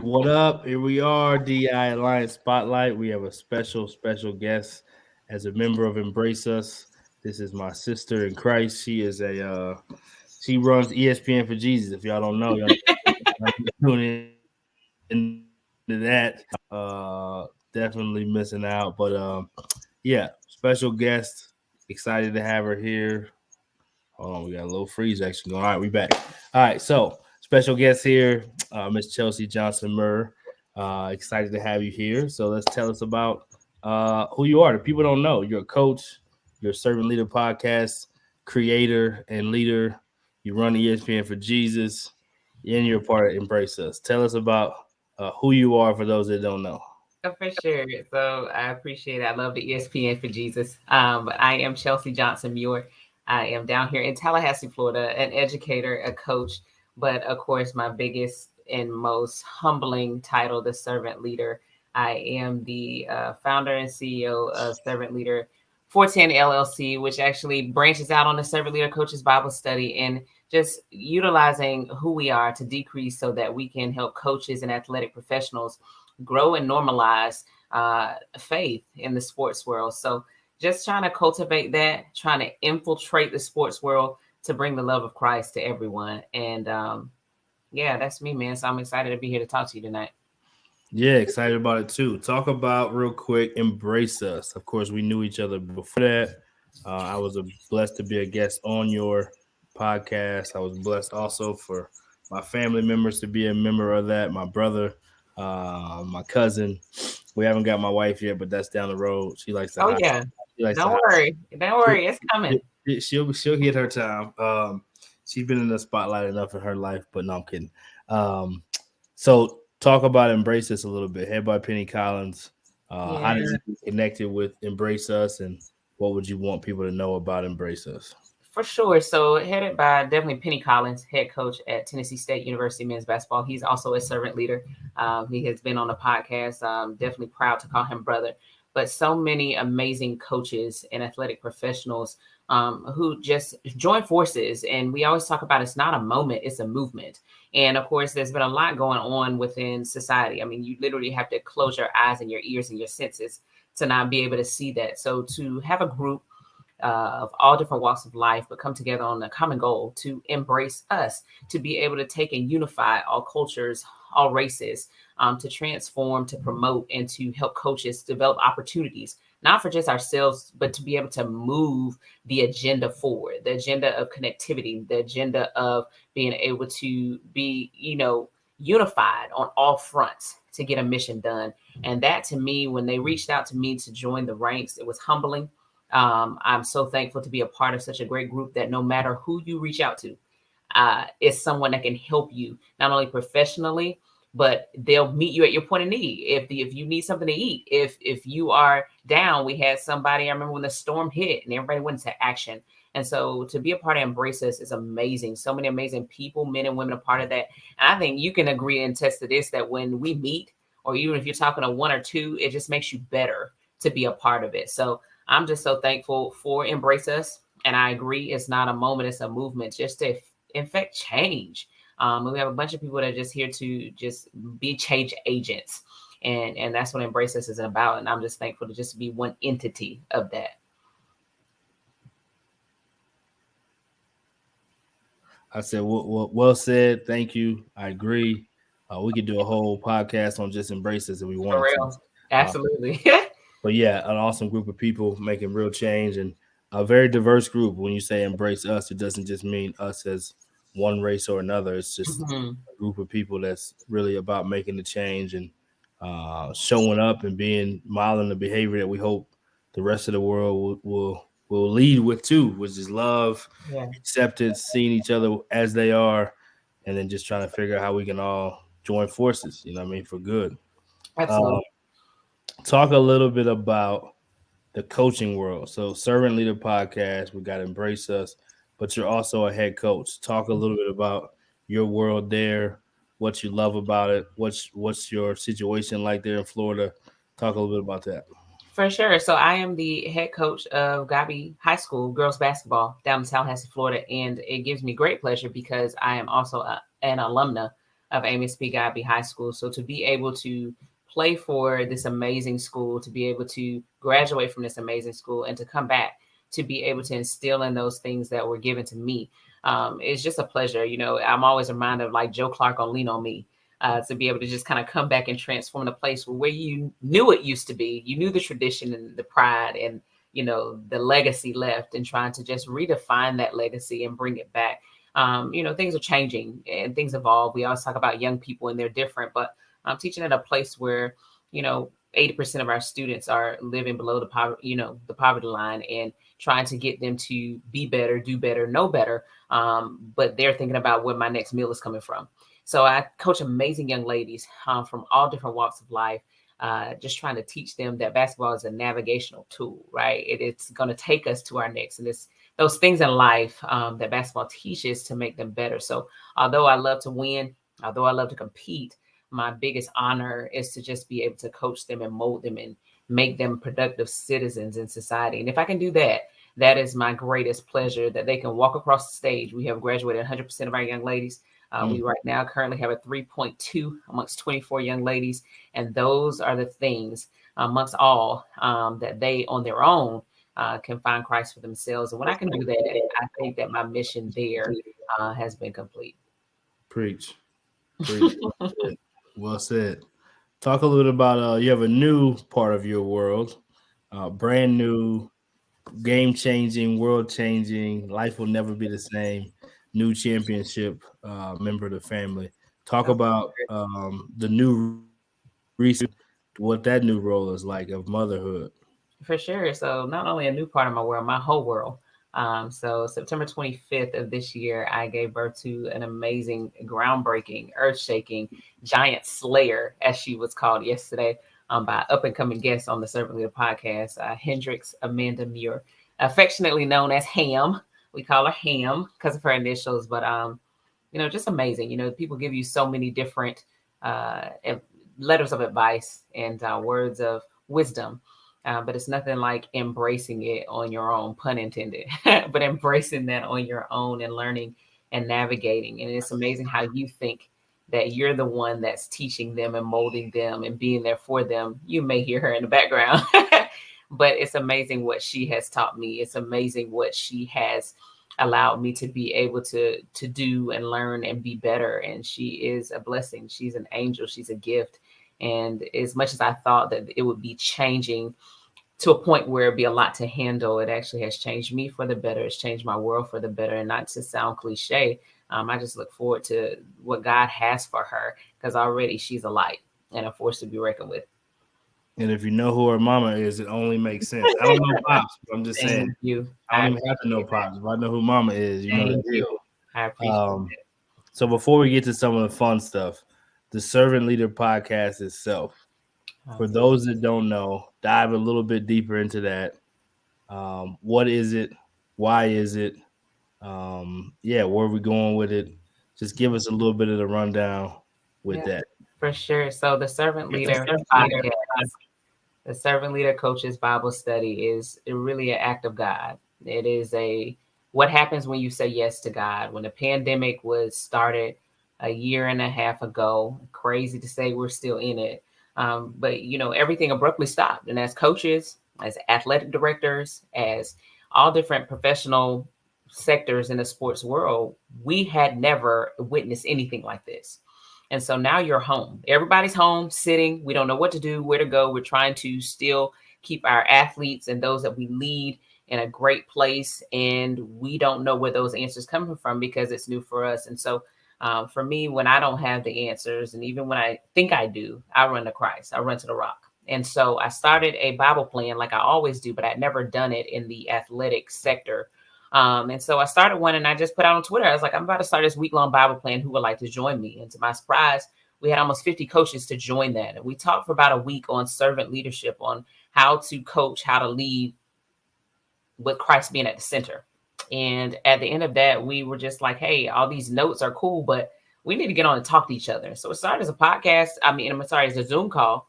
What up? Here we are, DEI Alliance Spotlight. We have a special guest as a member of embRACEus. This is my sister in Christ. She runs ESPN for Jesus. If y'all don't know, y'all tune into that. Definitely missing out, but yeah, special guest. Excited to have her here. Hold on, we got a little freeze action going. All right, we back. All right, so special guest here, Miss Chelsea Johnson Muir. Excited to have you here. So let's tell us about who you are. The people don't know. You're a coach. You're a servant leader podcast creator and leader. You run ESPN for Jesus, and you're a part of embRACEus. Tell us about who you are for those that don't know. For sure. So I appreciate it. I love the ESPN for Jesus. But I am Chelsea Johnson Muir. I am down here in Tallahassee, Florida, an educator, a coach, but of course, my biggest and most humbling title, the servant leader. I am the founder and CEO of Servant Leader 410 LLC, which actually branches out on the Servant Leader Coaches Bible Study and just utilizing who we are to decrease so that we can help coaches and athletic professionals grow and normalize faith in the sports world. So just trying to cultivate that, trying to infiltrate the sports world to bring the love of Christ to everyone. And yeah, that's me, man. So I'm excited to be here to talk to you tonight. Yeah, excited about it too. Talk about real quick, embRACEus. Of course, we knew each other before that. I was blessed to be a guest on your podcast. I was blessed also for my family members to be a member of that. My brother, my cousin. We haven't got my wife yet, but that's down the road. She likes to Oh hide. yeah. She likes to Don't hide. worry. Don't worry. It's coming. She'll get her time. She's been in the spotlight enough in her life, but no, I'm kidding. So talk about embRACEus a little bit. Head by Penny Collins. How did you get connected with embRACEus, and what would you want people to know about embRACEus? For sure. So headed by definitely Penny Collins, head coach at Tennessee State University men's basketball. He's also a servant leader. He has been on the podcast. Definitely proud to call him brother. But so many amazing coaches and athletic professionals who just join forces. And we always talk about it's not a moment, it's a movement. And of course, there's been a lot going on within society. I mean, you literally have to close your eyes and your ears and your senses to not be able to see that. So to have a group of all different walks of life, but come together on a common goal to embrace us, to be able to take and unify all cultures, all races, to transform, to promote, and to help coaches develop opportunities, not for just ourselves, but to be able to move the agenda forward, the agenda of connectivity, the agenda of being able to be, unified on all fronts to get a mission done. And that to me, when they reached out to me to join the ranks, it was humbling. I'm so thankful to be a part of such a great group that no matter who you reach out to, is someone that can help you not only professionally, but they'll meet you at your point of need. If you need something to eat, if you are down, we had somebody. I remember when the storm hit and everybody went into action. And so to be a part of embRACEus is amazing. So many amazing people, men and women, a part of that. And I think you can agree and attest to this, that when we meet, or even if you're talking to one or two, it just makes you better to be a part of it. So I'm just so thankful for embRACEus. And I agree, it's not a moment, it's a movement just to infect change. We have a bunch of people that are just here to just be change agents. And that's what embRACEus is about. And I'm just thankful to just be one entity of that. I said, well said. Thank you. I agree. We could do a whole podcast on just embRACEus if we wanted For real. to. Absolutely. But yeah, an awesome group of people making real change, and a very diverse group. When you say embRACEus, it doesn't just mean us as one race or another. It's just a group of people that's really about making the change and showing up and being modeling the behavior that we hope the rest of the world will lead with too, which is love, acceptance, seeing each other as they are, and then just trying to figure out how we can all join forces. You know what I mean, for good. Absolutely. Talk a little bit about the coaching world. So Servant Leader Podcast, we got embRACEus, but you're also a head coach. Talk a little bit about your world there, what you love about it, what's your situation like there in Florida. Talk a little bit about that. For sure. So I am the head coach of Gabi High School girls basketball down in Tallahassee, Florida. And it gives me great pleasure because I am also an alumna of Amos P. Godby High School. So to be able to play for this amazing school, to be able to graduate from this amazing school, and to come back to be able to instill in those things that were given to me, it's just a pleasure. You know, I'm always reminded of like Joe Clark on Lean on Me. To be able to just kind of come back and transform the place where you knew it used to be. You knew the tradition and the pride and, you know, the legacy left, and trying to just redefine that legacy and bring it back. You know, things are changing and things evolve. We always talk about young people and they're different, but I'm teaching at a place where, you know, 80% of our students are living below the poverty, you know, the poverty line, and trying to get them to be better, do better, know better. But they're thinking about where my next meal is coming from. So I coach amazing young ladies from all different walks of life, just trying to teach them that basketball is a navigational tool, right? It's going to take us to our next. And it's those things in life that basketball teaches to make them better. So although I love to win, although I love to compete, my biggest honor is to just be able to coach them and mold them and make them productive citizens in society. And if I can do that, that is my greatest pleasure, that they can walk across the stage. We have graduated 100% of our young ladies. We right now currently have a 3.2 amongst 24 young ladies. And those are the things amongst all that they on their own can find Christ for themselves. And when I can do that, I think that my mission there has been complete. Preach. Preach. Well said. Talk a little bit about you have a new part of your world, brand new, game changing, world changing, life will never be the same. New championship member of the family. Talk about the new recent, what that new role is like of motherhood. For sure. So not only a new part of my world, my whole world. So September 25th of this year, I gave birth to an amazing, groundbreaking, earth-shaking giant slayer, as she was called yesterday, by up-and-coming guest on the Servant Leader podcast, Hendrix Amanda Muir, affectionately known as Ham. We call her Ham because of her initials, but you know, just amazing. You know, people give you so many different letters of advice and words of wisdom. But it's nothing like embracing it on your own, pun intended, but embracing that on your own and learning and navigating. And it's amazing how you think that you're the one that's teaching them and molding them and being there for them. You may hear her in the background, but it's amazing what she has taught me. It's amazing what she has allowed me to be able to do and learn and be better. And she is a blessing. She's an angel. She's a gift. And as much as I thought that it would be changing to a point where it'd be a lot to handle, it actually has changed me for the better. It's changed my world for the better. And not to sound cliche, I just look forward to what God has for her, because already she's a light and a force to be reckoned with. And if you know who her mama is, it only makes sense. I don't know Pops, but I'm just saying. Thank you. I don't even have to know Pops. If I know who mama is, you know the deal. I appreciate it. So before we get to some of the fun stuff, the Servant Leader podcast itself, for those that don't know, dive a little bit deeper into that. What is it? Why is it? Where are we going with it? Just give us a little bit of the rundown with that. For sure. So the Servant Leader podcast, the Servant Leader Coaches Bible Study is really an act of God. It is what happens when you say yes to God. When the pandemic was started a year and a half ago, crazy to say we're still in it. But, you know, everything abruptly stopped. And as coaches, as athletic directors, as all different professional sectors in the sports world, we had never witnessed anything like this. And so now you're home. Everybody's home, sitting. We don't know what to do, where to go. We're trying to still keep our athletes and those that we lead in a great place. And we don't know where those answers coming from because it's new for us. And so for me, when I don't have the answers, and even when I think I do, I run to Christ. I run to the rock. And so I started a Bible plan like I always do, but I'd never done it in the athletic sector. And so I started one, and I just put out on Twitter. I was like, I'm about to start this week-long Bible plan. Who would like to join me? And to my surprise, we had almost 50 coaches to join that. And we talked for about a week on servant leadership, on how to coach, how to lead with Christ being at the center. And at the end of that, we were just like, hey, all these notes are cool, but we need to get on and talk to each other. So it started as a podcast. As a Zoom call.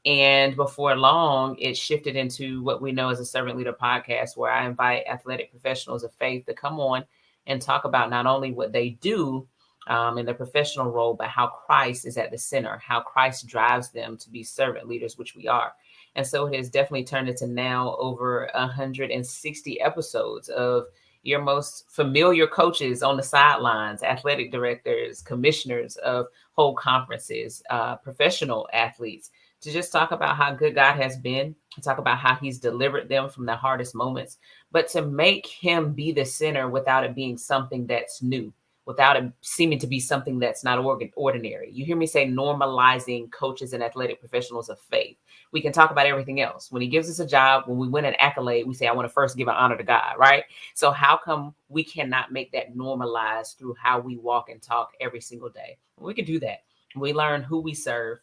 And before long, it shifted into what we know as a Servant Leader podcast, where I invite athletic professionals of faith to come on and talk about not only what they do, in their professional role, but how Christ is at the center, how Christ drives them to be servant leaders, which we are. And so it has definitely turned into now over 160 episodes of your most familiar coaches on the sidelines, athletic directors, commissioners of whole conferences, professional athletes, to just talk about how good God has been, to talk about how he's delivered them from the hardest moments, but to make him be the center without it being something that's new, without it seeming to be something that's not ordinary. You hear me say normalizing coaches and athletic professionals of faith. We can talk about everything else. When he gives us a job, when we win an accolade, we say, I want to first give an honor to God, right? So how come we cannot make that normalized through how we walk and talk every single day? We can do that. We learn who we serve.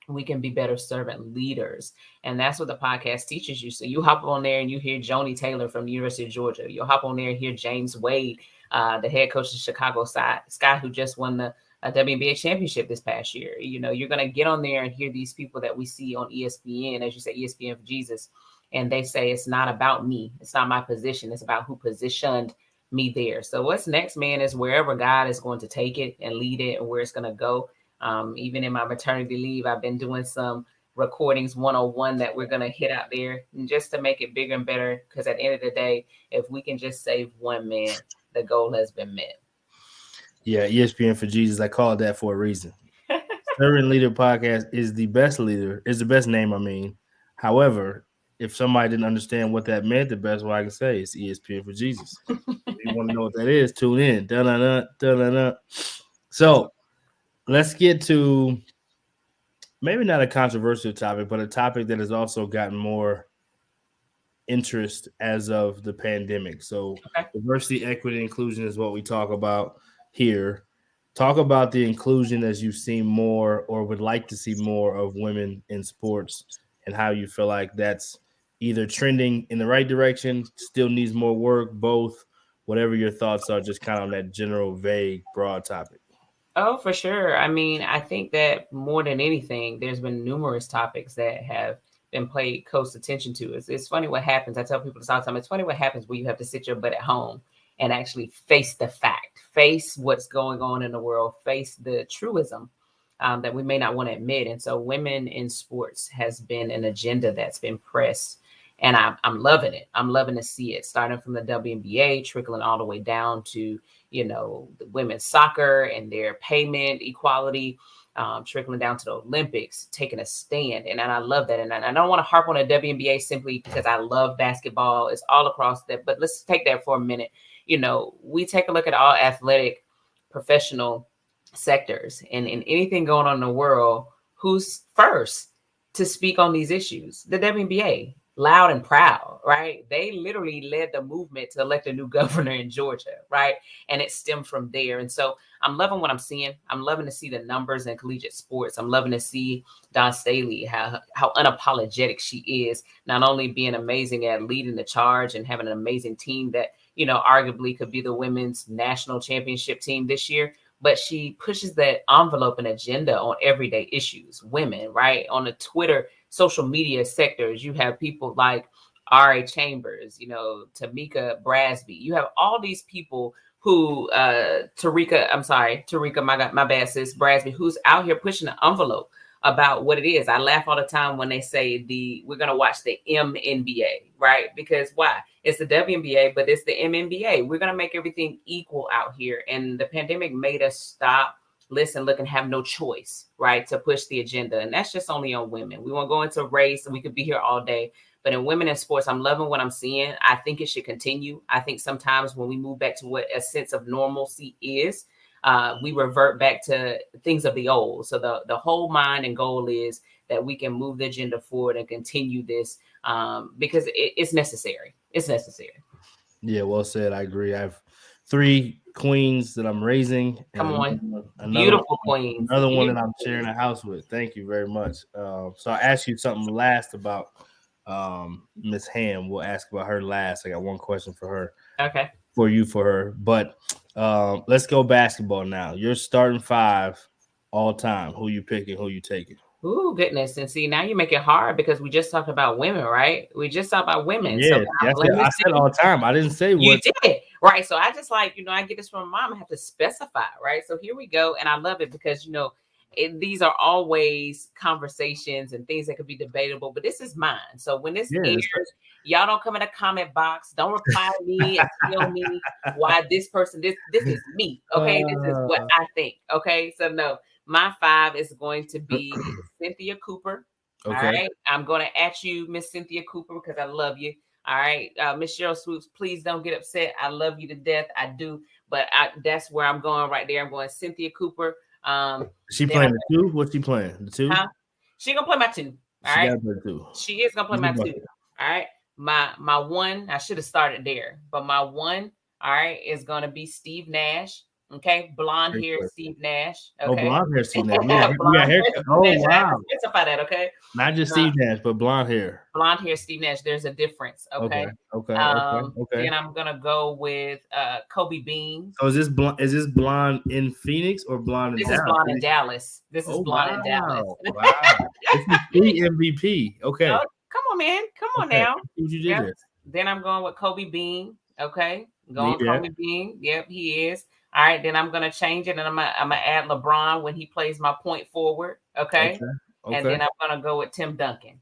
We can be better servant leaders. And that's what the podcast teaches you. So you hop on there and you hear Joni Taylor from the University of Georgia. You'll hop on there and hear James Wade, the head coach of Chicago Sky, who just won the WNBA championship this past year. You know, you're going to get on there and hear these people that we see on ESPN, as you say, ESPN for Jesus. And they say, it's not about me. It's not my position. It's about who positioned me there. So what's next, man, is wherever God is going to take it and lead it and where it's going to go. Even in my maternity leave, I've been doing some recordings 101 that we're going to hit out there just to make it bigger and better. Because at the end of the day, if we can just save one man, the goal has been met. Yeah, ESPN for Jesus. I call it that for a reason. Servant Leader Podcast is the best name, I mean. However, if somebody didn't understand what that meant, the best way I can say is ESPN for Jesus. If you want to know what that is, tune in. Da-da-da, da-da-da. So let's get to maybe not a controversial topic, but a topic that has also gotten more interest as of the pandemic. So diversity, equity, inclusion is what we talk about here. Talk about the inclusion as you've seen more or would like to see more of women in sports, and how you feel like that's either trending in the right direction, still needs more work, both, whatever your thoughts are, just kind of on that general, vague, broad topic. Oh, for sure. I mean, I think that more than anything, there's been numerous topics that have been paid close attention to. It's funny what happens. I tell people this all the time. It's funny what happens when you have to sit your butt at home and actually face the fact, face what's going on in the world, face the truism that we may not want to admit. And so women in sports has been an agenda that's been pressed. And I'm loving it. I'm loving to see it, starting from the WNBA, trickling all the way down to, you know, the women's soccer and their payment equality, trickling down to the Olympics, taking a stand. And I love that. And I don't want to harp on the WNBA simply because I love basketball. It's all across that. But let's take that for a minute. You know, we take a look at all athletic professional sectors and in anything going on in the world, who's first to speak on these issues? The WNBA. Loud and proud, right? They literally led the movement to elect a new governor in Georgia, right? And it stemmed from there. And so I'm loving what I'm seeing. I'm loving to see the numbers in collegiate sports. I'm loving to see Dawn Staley, how unapologetic she is, not only being amazing at leading the charge and having an amazing team that, you know, arguably could be the women's national championship team this year, but she pushes that envelope and agenda on everyday issues, women, right? On the Twitter, social media sectors, you have people like R.A. Chambers, you know, Tamika Brasby. You have all these people who, Tarika, my bad sis, Brasby, who's out here pushing the envelope about what it is. I laugh all the time when they say we're going to watch the MNBA, right? Because why? It's the WNBA, but it's the MNBA. We're going to make everything equal out here. And the pandemic made us stop, listen, look, and have no choice, right, to push the agenda. And that's just only on women. We won't go into race, and we could be here all day. But in women in sports, I'm loving what I'm seeing. I think it should continue. I think sometimes when we move back to what a sense of normalcy is, we revert back to things of the old. So the whole mind and goal is that we can move the agenda forward and continue this because it's necessary. It's necessary. Yeah, well said. I agree. I have 3 queens that I'm raising. Come on. Beautiful queens. Another one that I'm sharing a house with. Thank you very much. So I asked you something last about Miss Ham. We'll ask about her last. I got one question for her. Okay. For her. But let's go basketball now. Your starting 5 all time. Who you picking? Who you taking? Ooh, goodness. And see, now you make it hard because we just talked about women, right? We just talked about women. Yeah, so I said all time. I didn't say what. You did. Right. So I just like, I get this from my mom. I have to specify, right? So here we go. And I love it because, these are always conversations and things that could be debatable, but this is mine. So when this airs, y'all don't come in the comment box. Don't reply to me and tell me why this person, this is me. Okay. This is what I think. Okay. So no, my 5 is going to be Cynthia Cooper. Okay. All right. I'm going to at you, Miss Cynthia Cooper, because I love you. All right. Miss Cheryl Swoops, please don't get upset. I love you to death. I do. But that's where I'm going right there. I'm going Cynthia Cooper. She playing the 2? What's she playing? The 2? She gonna play my 2. All right. She is gonna play my 2. All right. My 1, I should have started there, but my 1, all right, is gonna be Steve Nash. Okay, blonde hair, Steve Nash. Okay. Oh, blonde hair, Steve Nash. We got haircut. Oh, wow. Specify that, okay? Not just Steve Nash, but blonde hair. Blonde hair, Steve Nash. There's a difference. Okay. Okay. Then I'm gonna go with Kobe Bean. So is this blonde in Phoenix or blonde in Dallas? This is blonde in Dallas. This is blonde in Dallas. Wow. This is pre-MVP. Okay. Oh, come on, man. Come on now. What you did there? Then I'm going with Kobe Bean. Okay. Kobe Bean. Yep, he is. All right. Then I'm gonna change it, and I'm gonna add LeBron when he plays my point forward. Okay. And then I'm gonna go with Tim Duncan.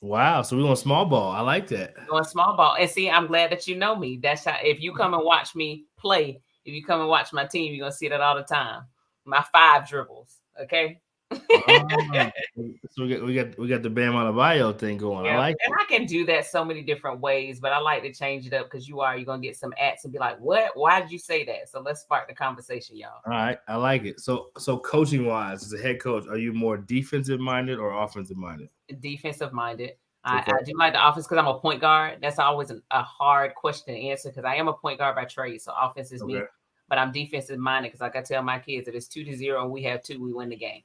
Wow. So we're going small ball. I like that. Going small ball. And see, I'm glad that you know me. That's how, if you come and watch me play, if you come and watch my team, you're gonna see that all the time. My 5 dribbles. Okay. So we got the Bam Adebayo thing going. Yeah. I like and I can do that so many different ways, but I like to change it up because you're gonna get some ats and be like, what? Why did you say that? So let's spark the conversation, y'all. All right, I like it. So coaching wise, as a head coach, are you more defensive minded or offensive minded? Defensive minded. I do like the offense because I'm a point guard. That's always a hard question to answer because I am a point guard by trade. So offense is me, but I'm defensive minded because like I tell my kids, if it's 2-0 and we have 2, we win the game.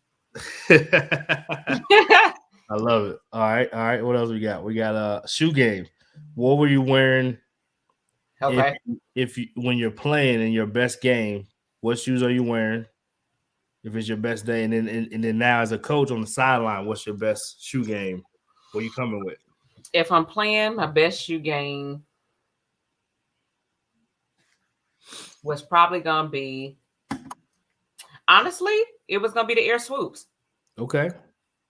I love it. All right. What else we got? We got a shoe game. What were you wearing? Okay. If you, when you're playing in your best game, what shoes are you wearing? If it's your best day, and then now as a coach on the sideline, what's your best shoe game? What are you coming with? If I'm playing, my best shoe game was probably gonna be. Honestly, it was gonna be the Air Swoops. Okay.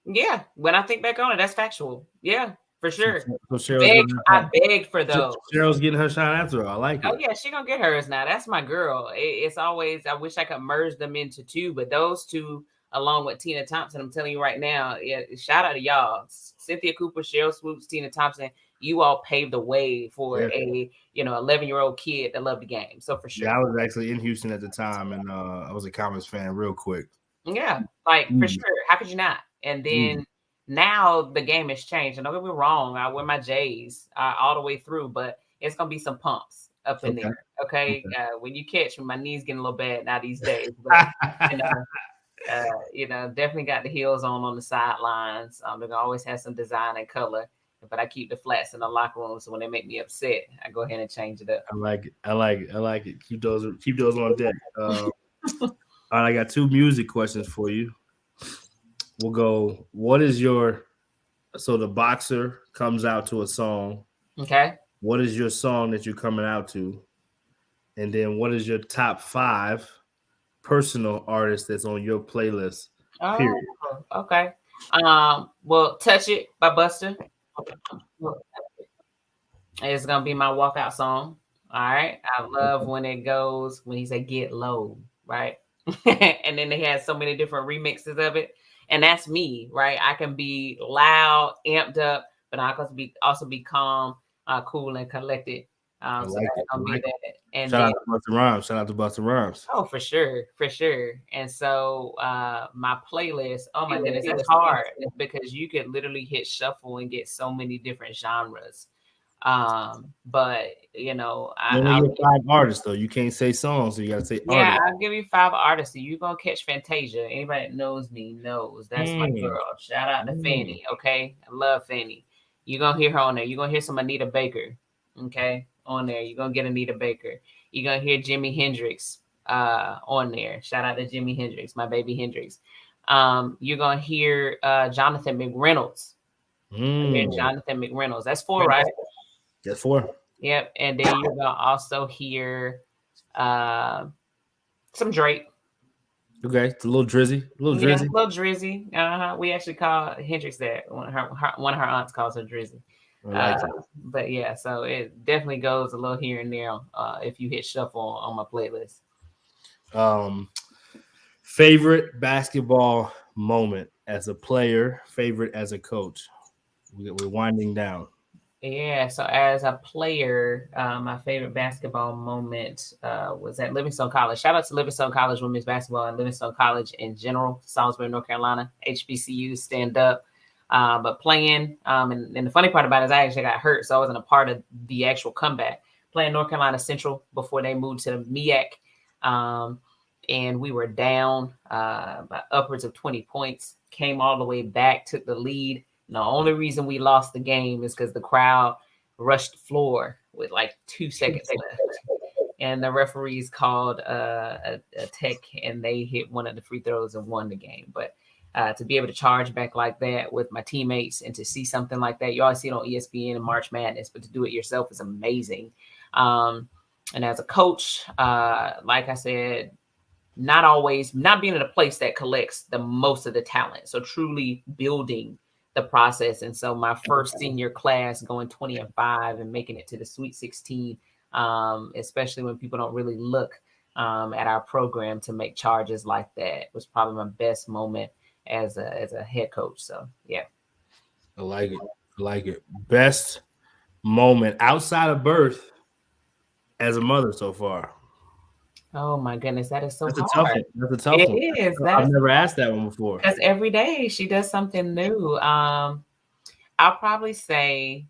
Yeah, when I think back on it, that's factual. Yeah, for sure. So I begged for those. Cheryl's getting her shine after all. I like it. Oh yeah, she gonna get hers now. That's my girl. It's always. I wish I could merge them into 2, but those 2, along with Tina Thompson, I'm telling you right now. Yeah, shout out to y'all, Cynthia Cooper, Cheryl Swoops, Tina Thompson. You all paved the way for a 11-year-old kid that loved the game. So for sure. Yeah, I was actually in Houston at the time, and I was a Comets fan real quick. Yeah, like for sure. How could you not? And then now the game has changed. And don't get me wrong, I wear my J's all the way through, but it's gonna be some pumps up in there. Okay. When you catch me, my knees getting a little bad now these days. But definitely got the heels on the sidelines. They're gonna always have some design and color. But I keep the flats in the locker room, so when they make me upset, I go ahead and change it up. I like it. Keep those on deck. All right, I got 2 music questions for you. We'll go. So the boxer comes out to a song. Okay. What is your song that you're coming out to? And then what is your top 5 personal artists that's on your playlist? Period. Okay. Well, Touch It by Busta. It's gonna be my walkout song. All right. I love when he said get low, right? And then they had so many different remixes of it. And that's me, right? I can be loud, amped up, but I can also be calm, cool, and collected. So that's gonna be that. And Shout out to Busta Rhymes. Oh, for sure. And so my playlist, oh my goodness, it's hard because you could literally hit shuffle and get so many different genres. But you have 5 artists though. You can't say songs, so you gotta say artists. Yeah, I'll give you 5 artists. So you're gonna catch Fantasia. Anybody that knows me knows that's my girl. Shout out to Fanny. Okay. I love Fanny. You're gonna hear her on there. You're gonna hear some Anita Baker. Okay, on there. You're gonna get Anita Baker. You're gonna hear Jimi Hendrix on there. Shout out to Jimi Hendrix, my baby Hendrix. You're gonna hear Jonathan McReynolds. Jonathan McReynolds. That's 4, right? That's 4. Yep. And then you're gonna also hear some Drake. Okay, it's a little drizzy, A little Drizzy. We actually call Hendrix that. One of her aunts calls her Drizzy. I like it. But yeah, so it definitely goes a little here and there if you hit shuffle on my playlist. Favorite basketball moment as a player, favorite as a coach. We're winding down. Yeah, so as a player, my favorite basketball moment was at Livingstone College. Shout out to Livingstone College women's basketball and Livingstone College in general, Salisbury, North Carolina, HBCU, stand up. But playing, and the funny part about it is I actually got hurt, so I wasn't a part of the actual comeback. Playing North Carolina Central before they moved to MEAC, and we were down by upwards of 20 points, came all the way back, took the lead. The only reason we lost the game is because the crowd rushed the floor with like 2 seconds left. And the referees called a tech, and they hit one of the free throws and won the game. But to be able to charge back like that with my teammates and to see something like that, you always see it on ESPN and March Madness, but to do it yourself is amazing. And as a coach, like I said, not being in a place that collects the most of the talent. So truly building the process. And so my first senior class going 20-5 and making it to the Sweet 16, especially when people don't really look at our program to make charges like that, was probably my best moment as a head coach. So yeah. I like it. Best moment outside of birth as a mother so far. Oh my goodness, that is so That's hard. A tough one. That's a tough It one. is. I've never asked that one before. Because every day she does something new. I'll probably say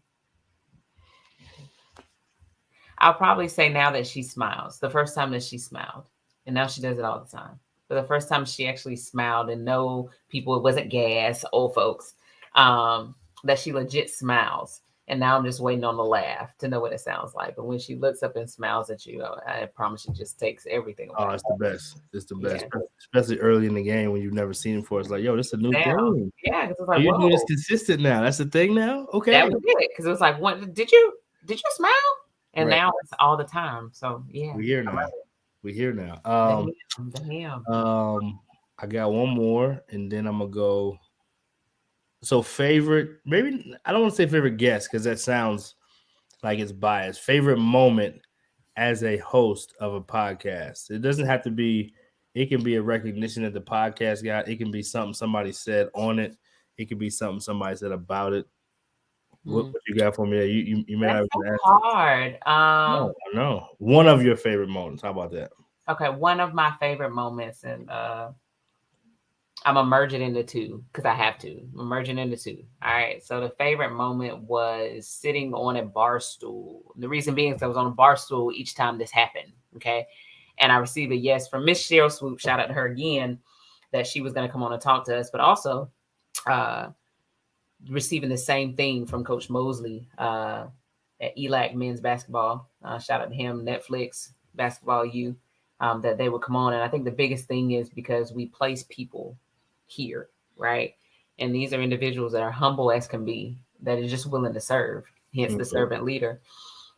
now that she smiles, the first time that she smiled, and now she does it all the time. But the first time she actually smiled, and no people, it wasn't gas, old folks, that she legit smiles. And now I'm just waiting on the laugh to know what it sounds like. But when she looks up and smiles at you, I promise she just takes everything away. Oh, it's the best. It's the best, yeah. Especially early in the game when you've never seen it before. It's like, yo, this is a new thing. Yeah, because it's like, you're doing this consistent now. That's the thing now. Okay, that was it. Because it was like, what? Did you smile? And right. Now it's all the time. So yeah, we're here now. We're here now. Damn. I got one more, and then I'm gonna go. So favorite, maybe I don't want to say favorite guest because that sounds like it's biased. Favorite moment as a host of a podcast. It doesn't have to be. It can be a recognition that the podcast got. It can be something somebody said on it. It can be something somebody said about it. What you got for me? You may not even hard. No. One of your favorite moments. How about that? Okay, one of my favorite moments, and I'm gonna merge it into two because I have to. I'm merging into two. All right. So the favorite moment was sitting on a bar stool. The reason being is I was on a bar stool each time this happened. Okay. And I received a yes from Miss Cheryl Swoop. Shout out to her again that she was going to come on and talk to us, but also receiving the same thing from Coach Mosley at ELAC men's basketball. Shout out to him, Netflix, Basketball U, that they would come on. And I think the biggest thing is because we place people here, right? And these are individuals that are humble as can be, that are just willing to serve, hence the servant leader.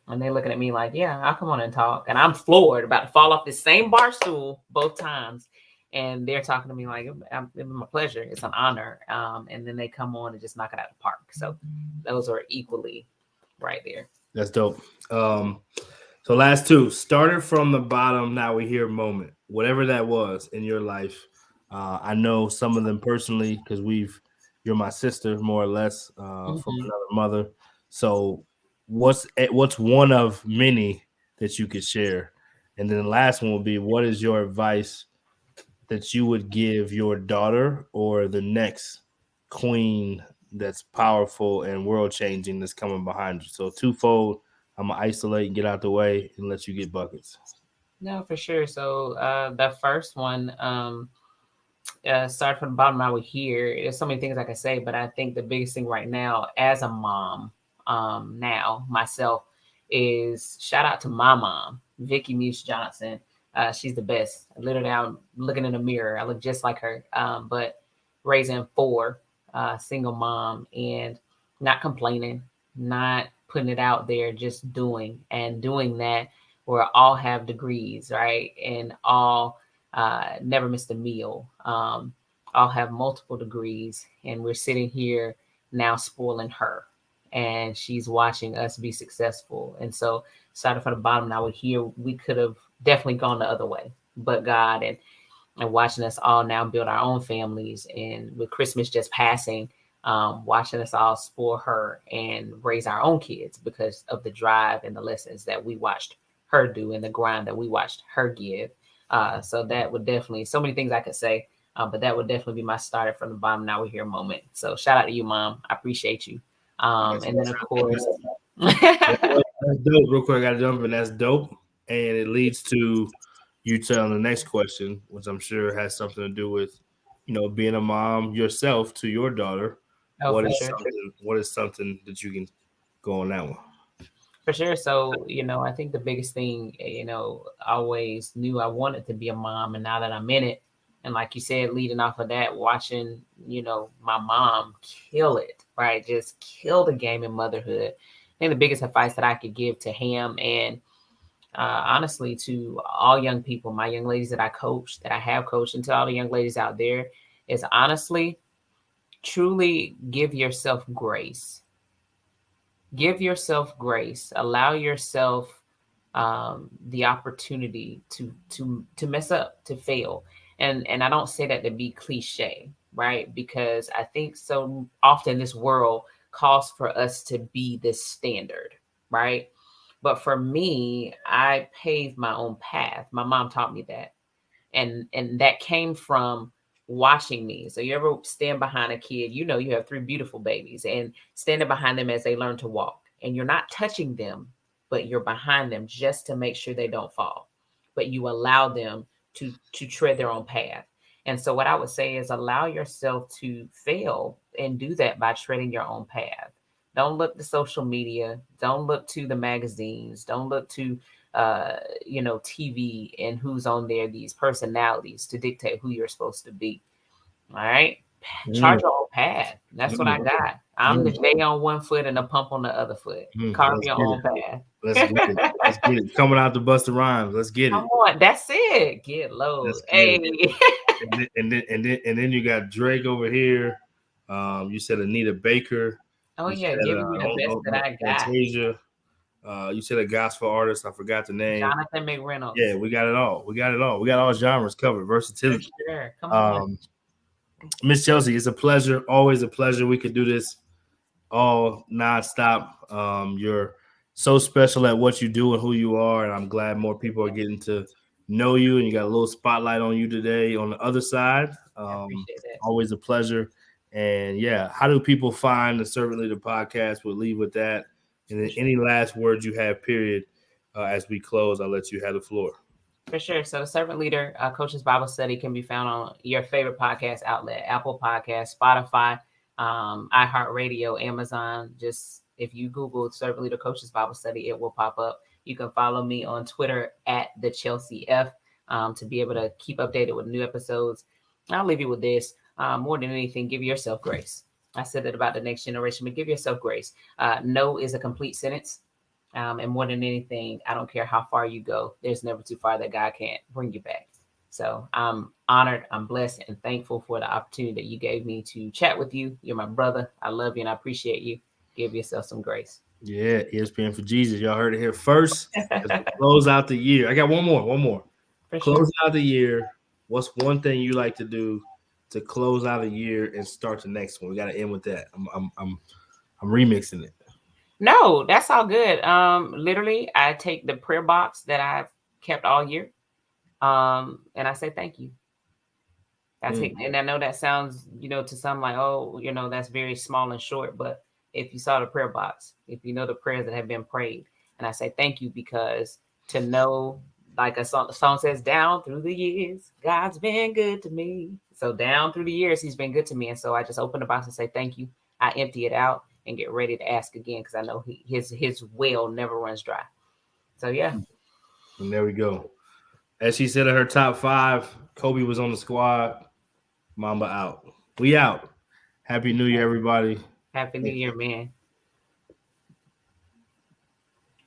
And they're looking at me like, yeah, I'll come on and talk. And I'm floored, about to fall off the same bar stool both times. And they're talking to me like, it's my pleasure. It's an honor. And then they come on and just knock it out of the park. So those are equally right there. That's dope. So last two, started from the bottom. Now we hear moment, whatever that was in your life. I know some of them personally because you're my sister more or less from another mother. So what's one of many that you could share? And then the last one would be, what is your advice that you would give your daughter or the next queen that's powerful and world changing that's coming behind you? So twofold. I'm gonna isolate and get out the way and let you get buckets. No, for sure. So the first one, start from the bottom. I would hear. There's so many things I could say, but I think the biggest thing right now, as a mom, now myself, is shout out to my mom, Vicky Muse Johnson. She's the best. Literally, I'm looking in the mirror. I look just like her. But raising 4, single mom, and not complaining, not putting it out there, just doing that. Where all have degrees, right? And all never missed a meal. All have multiple degrees, and we're sitting here now spoiling her, and she's watching us be successful. And so, starting from the bottom, now we're here. We could have definitely gone the other way, but God and watching us all now build our own families, and with Christmas just passing, watching us all spoil her and raise our own kids because of the drive and the lessons that we watched her do and the grind that we watched her give. So that would definitely, so many things I could say, but that would definitely be my started from the bottom. Now we're here moment. So shout out to you, Mom. I appreciate you. And then of course, that's dope. Real quick, I got to jump in. That's dope, and it leads to you telling the next question, which I'm sure has something to do with, being a mom yourself to your daughter. What is something that you can go on that one? For sure. So, I think the biggest thing, I always knew I wanted to be a mom, and now that I'm in it, and like you said, leading off of that, watching, my mom kill it, right? Just kill the game in motherhood. I think the biggest advice that I could give to him and honestly to all young people, my young ladies that I coach, that I have coached, and to all the young ladies out there is honestly, truly give yourself grace. Give yourself grace. Allow yourself the opportunity to mess up, to fail. And I don't say that to be cliche, right? Because I think so often this world calls for us to be this standard, right? But for me, I paved my own path. My mom taught me that. And that came from watching me. So you ever stand behind a kid, you have 3 beautiful babies, and standing behind them as they learn to walk. And you're not touching them, but you're behind them just to make sure they don't fall. But you allow them to tread their own path. And so what I would say is allow yourself to fail, and do that by treading your own path. Don't look to social media. Don't look to the magazines. Don't look to TV and who's on there, these personalities to dictate who you're supposed to be. All right. Charge your own path. That's what I got. I'm the J on one foot and a pump on the other foot. Carve your own path. Let's get it. Let's get it. Coming out the Busta Rhymes. Let's get it. Come on. That's it. Get low. Hey. and then you got Drake over here. You said Anita Baker. Oh yeah, giving me the best that I got. Fantasia. You said a gospel artist. I forgot the name. Jonathan McReynolds. Yeah, we got it all. We got all genres covered. Versatility. Sure. Come on. Miss Chelsea, it's a pleasure. Always a pleasure. We could do this all nonstop. You're so special at what you do and who you are, and I'm glad more people are getting to know you, and you got a little spotlight on you today on the other side. Always a pleasure. And yeah, how do people find the Servant Leader podcast? We'll leave with that. And then any last words you have, period, as we close, I'll let you have the floor. For sure. So the Servant Leader Coaches Bible Study can be found on your favorite podcast outlet, Apple Podcasts, Spotify, iHeartRadio, Amazon. Just if you Google Servant Leader Coaches Bible Study, it will pop up. You can follow me on Twitter at the Chelsea F to be able to keep updated with new episodes. I'll leave you with this. More than anything, give yourself grace. I said it about the next generation, but give yourself grace. No is a complete sentence. And more than anything, I don't care how far you go. There's never too far that God can't bring you back. So I'm honored, I'm blessed, and thankful for the opportunity that you gave me to chat with you. You're my brother. I love you, and I appreciate you. Give yourself some grace. Yeah, ESPN for Jesus. Y'all heard it here first. Close out the year. I got one more. Close out the year. What's one thing you like to do to close out a year and start the next one? We got to end with that. I'm remixing it. No, that's all good. Literally, I take the prayer box that I've kept all year, and I say thank you. And I know that sounds, to some like, oh, that's very small and short. But if you saw the prayer box, if you know the prayers that have been prayed, and I say thank you, because to know, like the song says, down through the years, God's been good to me. So down through the years, He's been good to me, and so I just open the box and say thank you. I empty it out and get ready to ask again, because I know his well never runs dry. So yeah. And there we go. As she said in her top 5, Kobe was on the squad. Mamba out. We out. Happy New Year, everybody. Happy New Year, man.